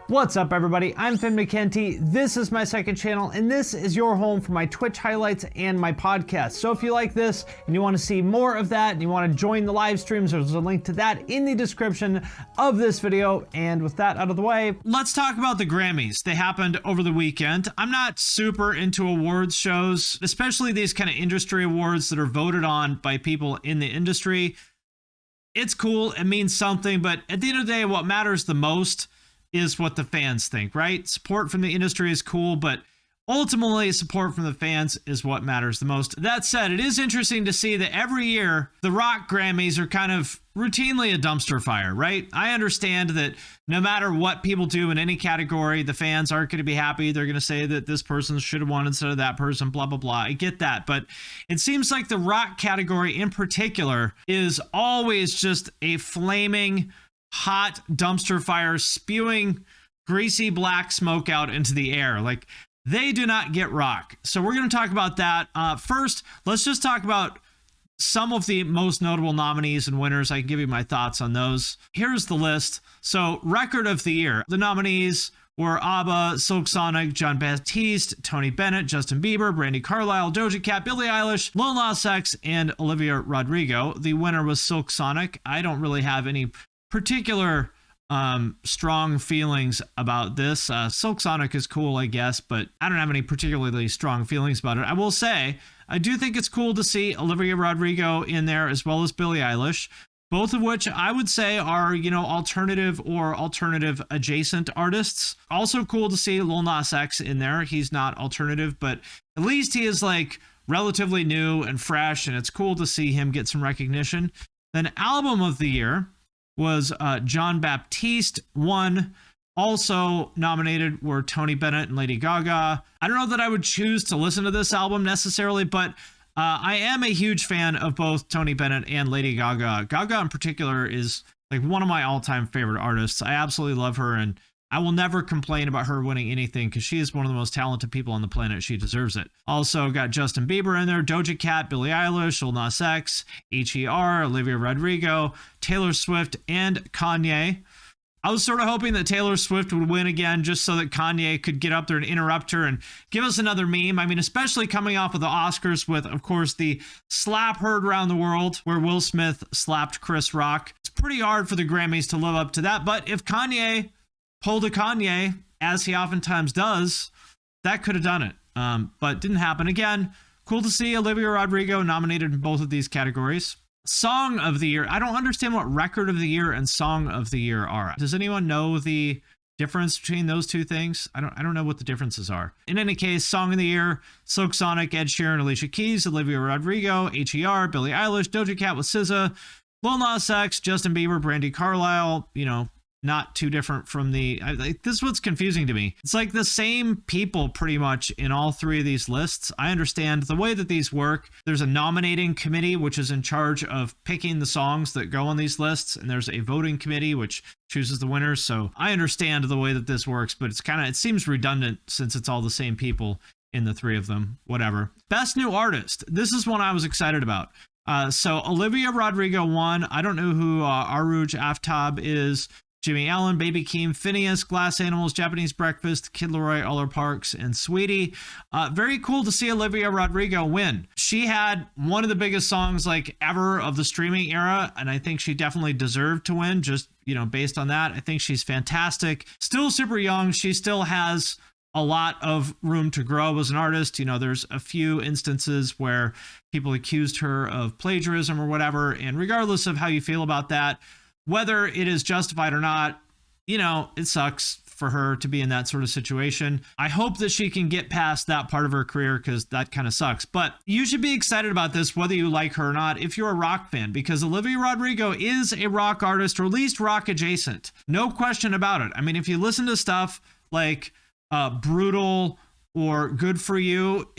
What's up, everybody? I'm Mckenty. This is my second channel, and this is your home for my Twitch highlights and my podcast. So if you like this and you want to see more of that and you want to join the live streams, there's a link to that in the description of this video. And with that out of the way, let's talk about the Grammys. They happened over the weekend. I'm not super into awards shows, especially these kind of industry awards that are voted on by people in the industry. It's cool, it means something, but at the end of the day, what matters the most is what the fans think, right? Support from the industry is cool, but ultimately support from the fans is what matters the most. That said, it is interesting to see that every year the rock Grammys are kind of routinely a dumpster fire, right? I understand that no matter what people do in any category, the fans aren't going to be happy. They're going to say that this person should have won instead of that person, blah, blah, blah. I get that. But it seems like the rock category in particular is always just a flaming hot dumpster fire spewing greasy black smoke out into the air. Like, they do not get rock. So we're going to talk about that. First, let's just talk about some of the most notable nominees and winners. I can give you my thoughts on those. Here's the list. So, record of the year. The nominees were ABBA, Silk Sonic, John Baptiste, Tony Bennett, Justin Bieber, Brandi Carlile, Doja Cat, Billie Eilish, Lil Nas X, and Olivia Rodrigo. The winner was Silk Sonic. I don't really have any particular strong feelings about this. Silk Sonic is cool, I guess, but I don't have any particularly strong feelings about it. I will say, I do think it's cool to see Olivia Rodrigo in there as well as Billie Eilish, both of which I would say are, alternative or alternative adjacent artists. Also cool to see Lil Nas X in there. He's not alternative, but at least he is like relatively new and fresh, and it's cool to see him get some recognition. Then album of the year was John Baptiste won. Also nominated were Tony Bennett and Lady Gaga. I don't know that I would choose to listen to this album necessarily, but I am a huge fan of both Tony Bennett and Lady Gaga. Gaga in particular is like one of my all-time favorite artists. I absolutely love her, and I will never complain about her winning anything because she is one of the most talented people on the planet. She deserves it. Also got Justin Bieber in there, Doja Cat, Billie Eilish, Lil Nas X, H.E.R., Olivia Rodrigo, Taylor Swift, and Kanye. I was sort of hoping that Taylor Swift would win again just so that Kanye could get up there and interrupt her and give us another meme. I mean, especially coming off of the Oscars with, of course, the slap heard around the world where Will Smith slapped Chris Rock. It's pretty hard for the Grammys to live up to that, but if Kanye pulled a Kanye, as he oftentimes does, that could have done it. But didn't happen. Again, cool to see Olivia Rodrigo nominated in both of these categories. Song of the year. I don't understand what record of the year and song of the year are. Does anyone know the difference between those two things? I don't know what the differences are. In any case, song of the year, Silk Sonic, Ed Sheeran, Alicia Keys, Olivia Rodrigo, H.E.R., Billie Eilish, Doja Cat with SZA, Lil Nas X, Justin Bieber, Brandi Carlile, not too different from this is what's confusing to me. It's like the same people pretty much in all three of these lists. I understand the way that these work. There's a nominating committee, which is in charge of picking the songs that go on these lists. And there's a voting committee, which chooses the winners. So I understand the way that this works, but it seems redundant since it's all the same people in the three of them, whatever. Best new artist. This is one I was excited about. So Olivia Rodrigo won. I don't know who Aruj Aftab is. Jimmy Allen, Baby Keem, Phineas, Glass Animals, Japanese Breakfast, Kid Laroi, Aller Parks, and Sweetie. Very cool to see Olivia Rodrigo win. She had one of the biggest songs ever of the streaming era, and I think she definitely deserved to win just, based on that. I think she's fantastic. Still super young. She still has a lot of room to grow as an artist. There's a few instances where people accused her of plagiarism or whatever, and regardless of how you feel about that, whether it is justified or not, it sucks for her to be in that sort of situation. I hope that she can get past that part of her career because that kind of sucks. But you should be excited about this, whether you like her or not, if you're a rock fan, because Olivia Rodrigo is a rock artist, or at least rock adjacent. No question about it. I mean, if you listen to stuff like Brutal or Good For You,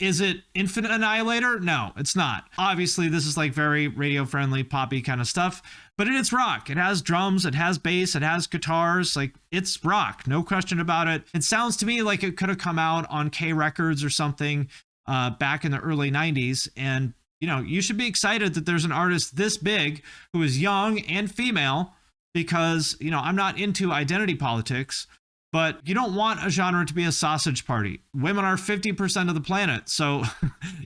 is it Infinite Annihilator? No, it's not. Obviously, this is very radio friendly, poppy kind of stuff, but it's rock. It has drums, it has bass, it has guitars. It's rock, no question about it. It sounds to me like it could have come out on K Records or something back in the early 90s. And, you should be excited that there's an artist this big who is young and female, because, I'm not into identity politics, but you don't want a genre to be a sausage party. Women are 50% of the planet, so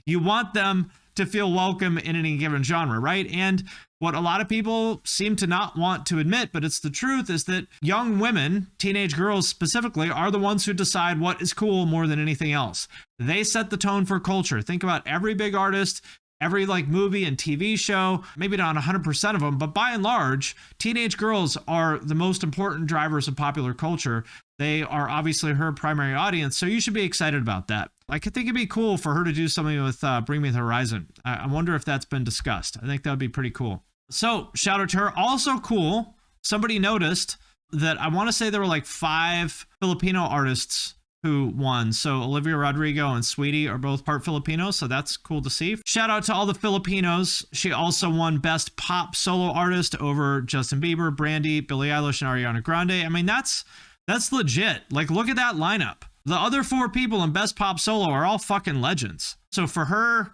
you want them to feel welcome in any given genre, right? And what a lot of people seem to not want to admit, but it's the truth, is that young women, teenage girls specifically, are the ones who decide what is cool more than anything else. They set the tone for culture. Think about every big artist, every like movie and TV show, maybe not 100% of them, but by and large, teenage girls are the most important drivers of popular culture. They are obviously her primary audience, so you should be excited about that. I could think it'd be cool for her to do something with Bring Me the Horizon. I wonder if that's been discussed. I think that would be pretty cool. So shout out to her. Also cool, somebody noticed that I want to say there were like 5 Filipino artists who won. So Olivia Rodrigo and Sweetie are both part Filipino, so that's cool to see. Shout out to all the Filipinos. She also won Best Pop Solo Artist over Justin Bieber, Brandy, Billie Eilish, and Ariana Grande. I mean, that's legit. Like, look at that lineup. The other 4 people in Best Pop Solo are all fucking legends. So for her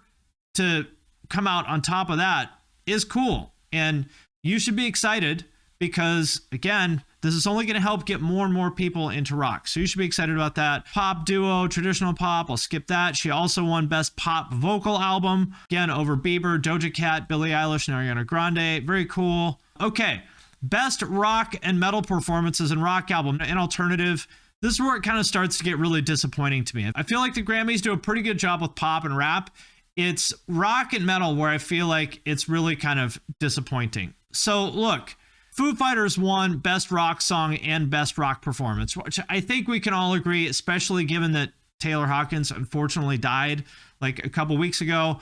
to come out on top of that is cool. And you should be excited because, again, this is only going to help get more and more people into rock. So you should be excited about that. Pop duo, traditional pop, I'll skip that. She also won Best Pop Vocal Album, again, over Bieber, Doja Cat, Billie Eilish, and Ariana Grande. Very cool. Okay, Best Rock and Metal Performances in Rock Album and Alternative. This is where it kind of starts to get really disappointing to me. I feel like the Grammys do a pretty good job with pop and rap. It's rock and metal where I feel like it's really kind of disappointing. So look, Foo Fighters won Best Rock Song and Best Rock Performance, which I think we can all agree, especially given that Taylor Hawkins unfortunately died like a couple weeks ago.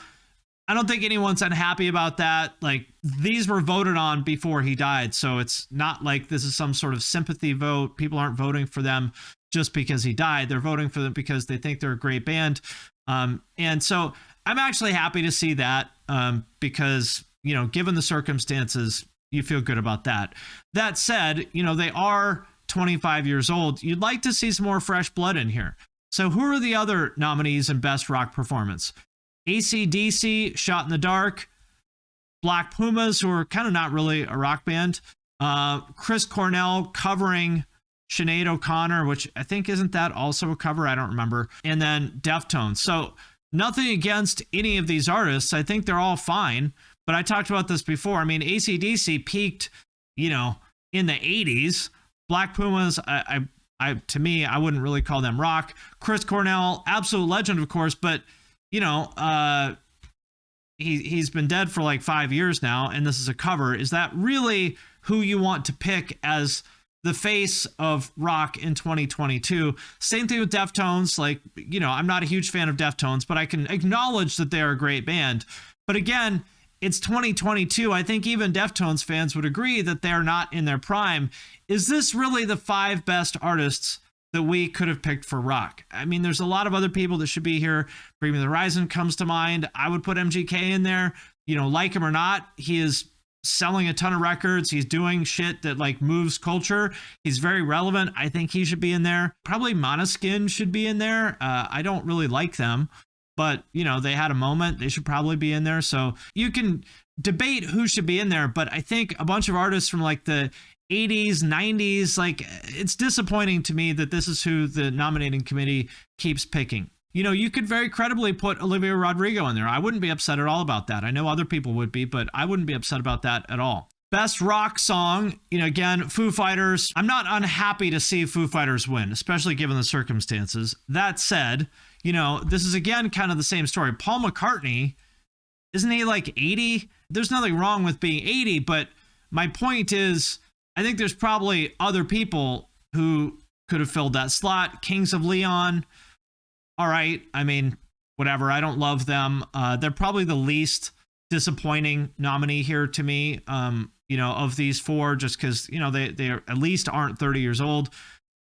I don't think anyone's unhappy about that. Like, these were voted on before he died, so it's not like this is some sort of sympathy vote. People aren't voting for them just because he died. They're voting for them because they think they're a great band. And so I'm actually happy to see that because, you know, given the circumstances, you feel good about that. That said, you know, they are 25 years old. You'd like to see some more fresh blood in here. So who are the other nominees in Best Rock Performance? AC/DC, Shot in the Dark, Black Pumas, who are kind of not really a rock band, Chris Cornell covering Sinead O'Connor, which I think isn't that also a cover? I don't remember. And then Deftones. So nothing against any of these artists. I think they're all fine. But I talked about this before. I mean, AC/DC peaked, you know, in the 80s. Black Pumas, to me, I wouldn't really call them rock. Chris Cornell, absolute legend, of course, but you know, he's been dead for like 5 years now, and this is a cover. Is that really who you want to pick as the face of rock in 2022? Same thing with Deftones. Like, you know, I'm not a huge fan of Deftones, but I can acknowledge that they're a great band. But again, it's 2022. I think even Deftones fans would agree that they're not in their prime. Is this really the 5 best artists that we could have picked for rock? I mean, there's a lot of other people that should be here. Bring Me the Horizon comes to mind. I would put MGK in there. You know, like him or not, he is selling a ton of records. He's doing shit that like moves culture. He's very relevant. I think he should be in there. Probably Måneskin should be in there. I don't really like them, but you know, they had a moment. They should probably be in there. So you can debate who should be in there, but I think a bunch of artists from like the 80s, 90s, like, it's disappointing to me that this is who the nominating committee keeps picking. You know, you could very credibly put Olivia Rodrigo in there. I wouldn't be upset at all about that. I know other people would be, but I wouldn't be upset about that at all. Best rock song, you know, again, Foo Fighters. I'm not unhappy to see Foo Fighters win, especially given the circumstances. That said, you know, this is again kind of the same story. Paul McCartney, isn't he like 80? There's nothing wrong with being 80, but my point is, I think there's probably other people who could have filled that slot. Kings of Leon, all right. I mean, whatever. I don't love them. They're probably the least disappointing nominee here to me, you know, of these 4, just because, you know, they at least aren't 30 years old.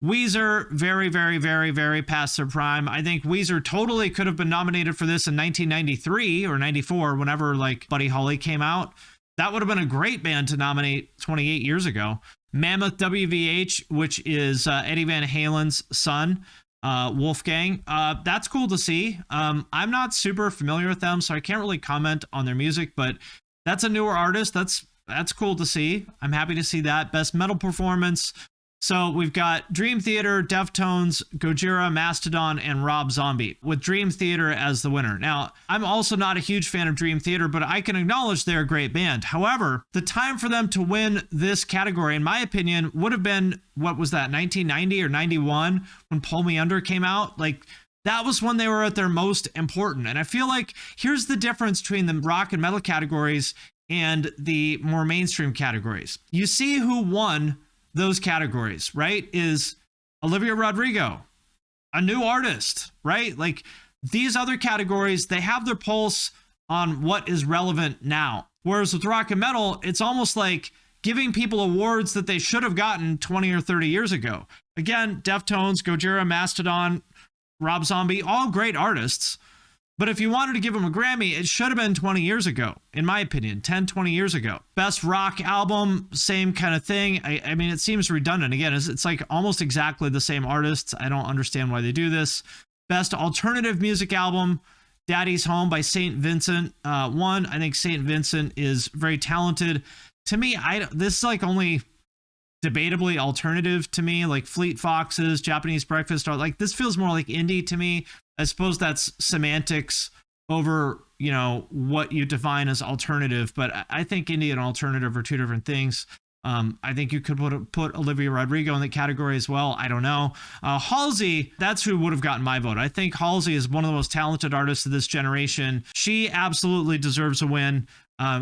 Weezer, very, very, very, very past their prime. I think Weezer totally could have been nominated for this in 1993 or 94, whenever like Buddy Holly came out. That would have been a great band to nominate 28 years ago. Mammoth WVH, which is Eddie Van Halen's son, Wolfgang. That's cool to see. I'm not super familiar with them, so I can't really comment on their music, but that's a newer artist. That's cool to see. I'm happy to see that. Best metal performance, So we've got Dream Theater, Deftones, Gojira, Mastodon, and Rob Zombie, with Dream Theater as the winner. Now, I'm also not a huge fan of Dream Theater, but I can acknowledge they're a great band. However, the time for them to win this category, in my opinion, would have been, what was that, 1990 or 91 when Pull Me Under came out? Like, that was when they were at their most important. And I feel like here's the difference between the rock and metal categories and the more mainstream categories. You see who won those categories, right? Is Olivia Rodrigo, a new artist, right? Like, these other categories, they have their pulse on what is relevant now. Whereas with rock and metal, it's almost like giving people awards that they should have gotten 20 or 30 years ago. Again, Deftones, Gojira, Mastodon, Rob Zombie, all great artists. But if you wanted to give them a Grammy, it should have been 20 years ago, in my opinion, 10, 20 years ago. Best rock album, same kind of thing. I mean, it seems redundant. Again, it's like almost exactly the same artists. I don't understand why they do this. Best alternative music album, Daddy's Home by St. Vincent won. I think St. Vincent is very talented. To me, this is like only debatably alternative to me, like Fleet Foxes, Japanese Breakfast, or like this feels more like indie to me. I suppose that's semantics over, you know, what you define as alternative, but I think indie and alternative are two different things. I think you could put Olivia Rodrigo in the category as well. I don't know. Halsey, that's who would have gotten my vote. I think Halsey is one of the most talented artists of this generation. She absolutely deserves a win.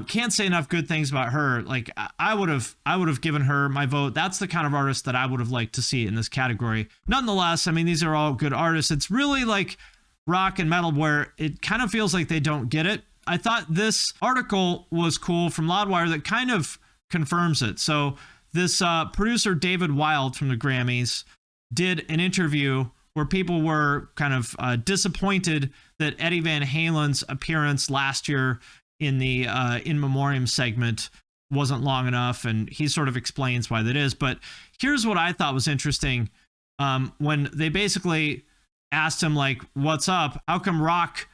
Can't say enough good things about her. Like, I would have given her my vote. That's the kind of artist that I would have liked to see in this category. Nonetheless, I mean, these are all good artists. It's really like rock and metal where it kind of feels like they don't get it. I thought this article was cool from Loudwire that kind of confirms it. So this producer David Wild from the Grammys did an interview where people were kind of disappointed that Eddie Van Halen's appearance last year in the in memoriam segment wasn't long enough, and he sort of explains why that is. But here's what I thought was interesting. When they basically asked him, like, what's up? How come rock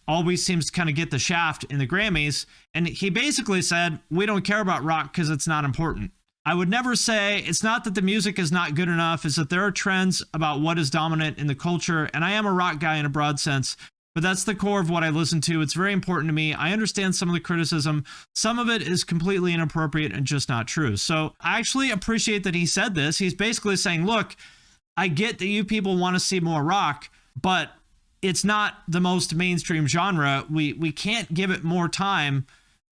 always seems to kind of get the shaft in the Grammys? And he basically said, we don't care about rock because it's not important. I would never say it's not that the music is not good enough, it's that there are trends about what is dominant in the culture. And I am a rock guy in a broad sense, but that's the core of what I listen to. It's very important to me. I understand some of the criticism. Some of it is completely inappropriate and just not true. So I actually appreciate that he said this. He's basically saying, look, I get that you people want to see more rock, but it's not the most mainstream genre. We can't give it more time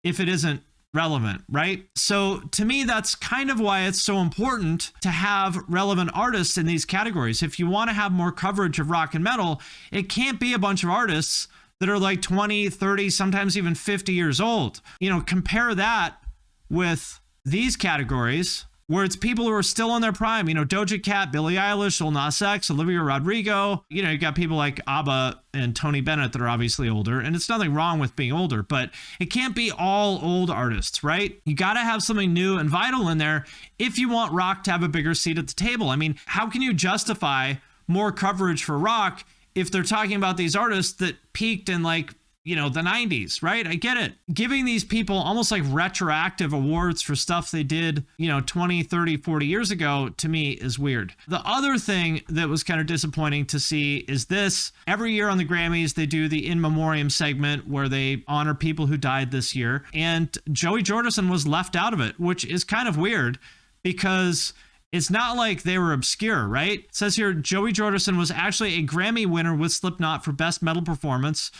if it isn't relevant, right? So to me, that's kind of why it's so important to have relevant artists in these categories. If you want to have more coverage of rock and metal, it can't be a bunch of artists that are like 20, 30, sometimes even 50 years old. You know, compare that with these categories where it's people who are still in their prime, you know, Doja Cat, Billie Eilish, Lil Nas X, Olivia Rodrigo. You know, you got people like ABBA and Tony Bennett that are obviously older, and it's nothing wrong with being older, but it can't be all old artists, right? You got to have something new and vital in there if you want rock to have a bigger seat at the table. I mean, how can you justify more coverage for rock if they're talking about these artists that peaked in, like, you know, the 90s, right? I get it. Giving these people almost like retroactive awards for stuff they did, you know, 20, 30, 40 years ago, to me is weird. The other thing that was kind of disappointing to see is this. Every year on the Grammys, they do the In Memoriam segment where they honor people who died this year. And Joey Jordison was left out of it, which is kind of weird because it's not like they were obscure, right? It says here, Joey Jordison was actually a Grammy winner with Slipknot for Best Metal Performance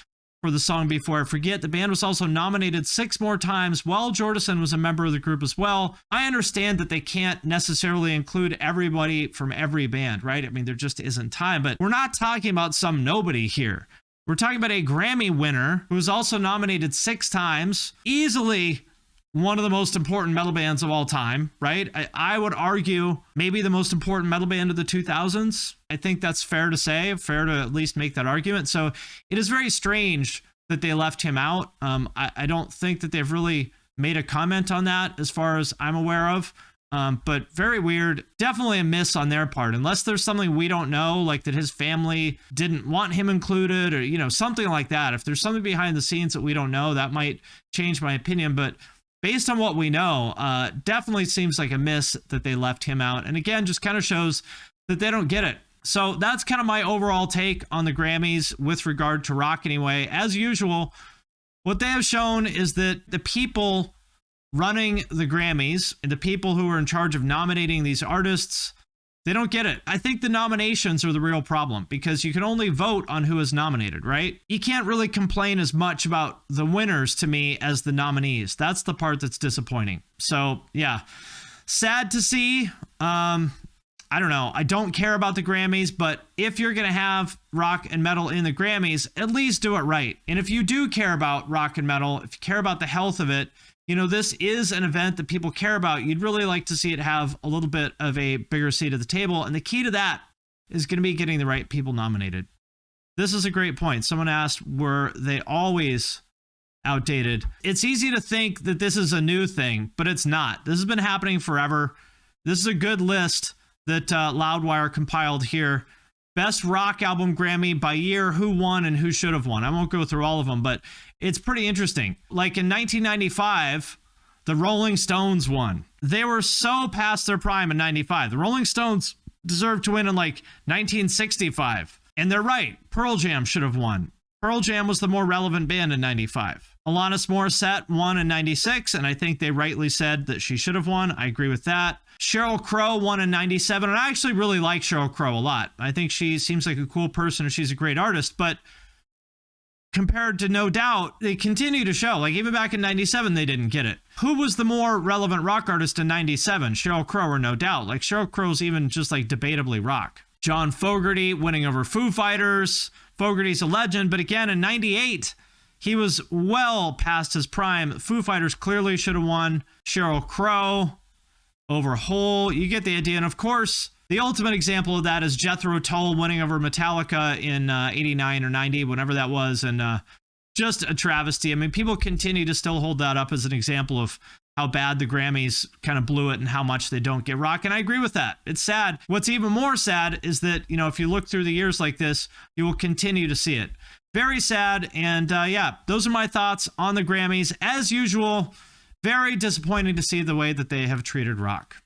for the song Before I Forget. The band was also nominated 6 more times while Jordison was a member of the group as well. I understand that they can't necessarily include everybody from every band, right? I mean, there just isn't time, but we're not talking about some nobody here. We're talking about a Grammy winner who was also nominated 6 times, easily one of the most important metal bands of all time, right? I would argue maybe the most important metal band of the 2000s. I think that's fair to say, fair to at least make that argument. So it is very strange that they left him out. I don't think that they've really made a comment on that as far as I'm aware of. But very weird. Definitely a miss on their part, unless there's something we don't know, like that his family didn't want him included, or, you know, something like that. If there's something behind the scenes that we don't know, that might change my opinion. But based on what we know, definitely seems like a miss that they left him out. And again, just kind of shows that they don't get it. So that's kind of my overall take on the Grammys with regard to rock anyway. As usual, what they have shown is that the people running the Grammys and the people who are in charge of nominating these artists, they don't get it. I think the nominations are the real problem because you can only vote on who is nominated, right? You can't really complain as much about the winners to me as the nominees. That's the part that's disappointing. So yeah, sad to see. I don't know. I don't care about the Grammys, but if you're going to have rock and metal in the Grammys, at least do it right. And if you do care about rock and metal, if you care about the health of it, you know, this is an event that people care about. You'd really like to see it have a little bit of a bigger seat at the table. And the key to that is going to be getting the right people nominated. This is a great point. Someone asked, were they always outdated? It's easy to think that this is a new thing, but it's not. This has been happening forever. This is a good list that Loudwire compiled here. Best rock album Grammy by year, who won and who should have won. I won't go through all of them, but it's pretty interesting. Like in 1995, the Rolling Stones won. They were so past their prime in 95. The Rolling Stones deserved to win in like 1965. And they're right. Pearl Jam should have won. Pearl Jam was the more relevant band in 95. Alanis Morissette won in 96, and I think they rightly said that she should have won. I agree with that. Sheryl Crow won in 97, and I actually really like Sheryl Crow a lot. I think she seems like a cool person and she's a great artist, but compared to No Doubt, they continue to show, like even back in 97, they didn't get it. Who was the more relevant rock artist in 97, Sheryl Crow or No Doubt? Like Sheryl Crow's even just like debatably rock. John Fogerty winning over Foo Fighters. Fogerty's a legend, but again, in 98, he was well past his prime. Foo Fighters clearly should have won. Sheryl Crow over Hole. You get the idea. And of course, the ultimate example of that is Jethro Tull winning over Metallica in 89 or 90, whenever that was. And just a travesty. I mean, people continue to still hold that up as an example of how bad the Grammys kind of blew it and how much they don't get rock. And I agree with that. It's sad. What's even more sad is that, you know, if you look through the years like this, you will continue to see it. Very sad. And yeah, those are my thoughts on the Grammys. As usual, very disappointing to see the way that they have treated rock.